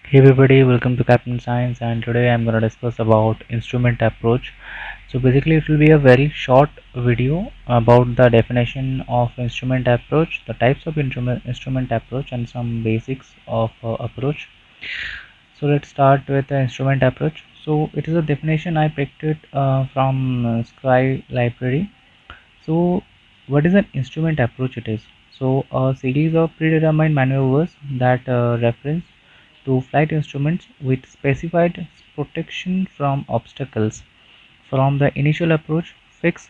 Hey everybody, welcome to Captain Science, and today I'm going to discuss about instrument approach. So basically it will be a very short video about the definition of instrument approach, the types of instrument approach and some basics of approach. So let's start with the instrument approach. So it is a definition I picked it from Sky Library. So what is an instrument approach it is? So a series of predetermined maneuvers that reference to flight instruments with specified protection from obstacles from the initial approach fix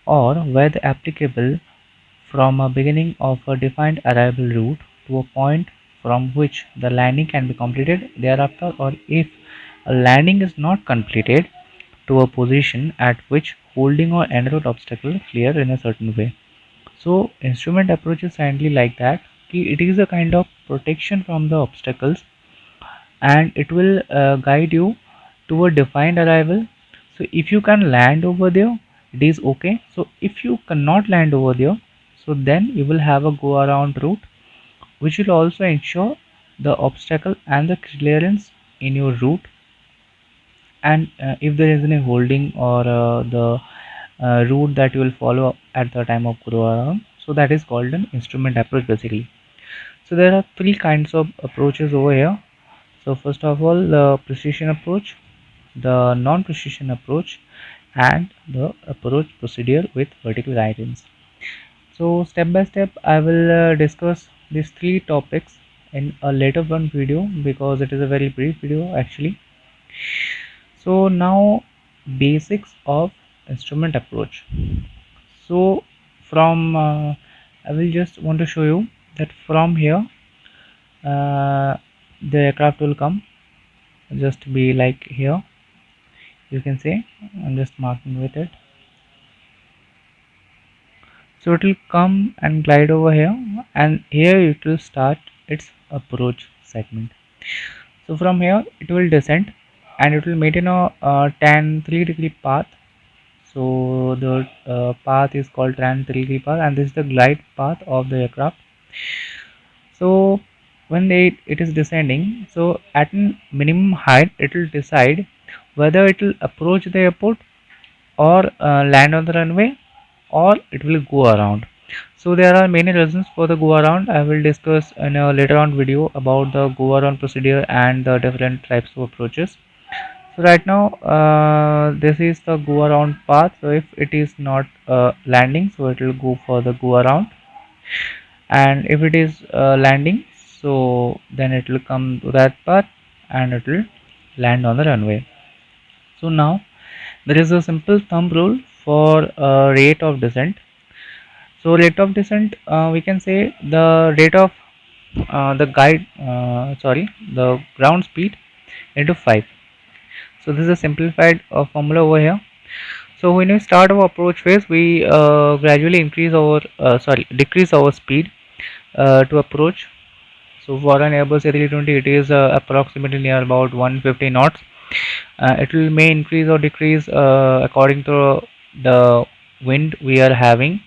or where applicable from a beginning of a defined arrival route to a point from which the landing can be completed thereafter, or if a landing is not completed, to a position at which holding or en route obstacle clear in a certain way. So instrument approach is kindly like that. It is a kind of protection from the obstacles, and it will guide you to a defined arrival. So if you can land over there, it is okay. So if you cannot land over there, so then you will have a go around route, which will also ensure the obstacle and the clearance in your route. And if there is any holding or the route that you will follow at the time of go around, so that is called an instrument approach basically. So there are three kinds of approaches over here. So first of all, the precision approach, the non-precision approach, and the approach procedure with vertical guidance. So step by step I will discuss these three topics in a later one video because it is a very brief video actually. So now, basics of instrument approach. So from I will just want to show you that from here uh, the aircraft will come, just be like here, you can say. I'm just marking with it. So it will come and glide over here, and here it will start its approach segment. So from here it will descend and it will maintain a tan 3-degree path. So the path is called tan 3-degree path, and this is the glide path of the aircraft. So when it is descending, so at a minimum height it will decide whether it will approach the airport or land on the runway, or it will go around. So there are many reasons for the go around. I will discuss in a later on video about the go around procedure and the different types of approaches. So right now this is the go around path. So if it is not landing, so it will go for the go around, and if it is landing, so then it will come to that path and it will land on the runway. So now there is a simple thumb rule for rate of descent. So rate of descent, we can say the rate of the ground speed into 5. So this is a simplified formula over here. So when we start our approach phase, we gradually decrease our speed to approach. So for an Airbus A320, it is approximately near about 150 knots. It will may increase or decrease according to the wind we are having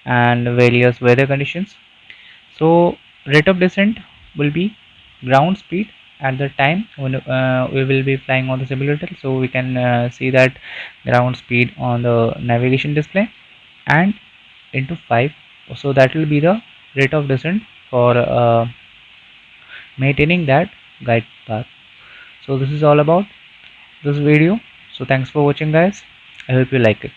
and various weather conditions. So rate of descent will be ground speed at the time when we will be flying on the simulator. So we can see that ground speed on the navigation display and into 5. So that will be the rate of descent for maintaining that guide path. So this is all about this video. So thanks for watching guys. I hope you like it.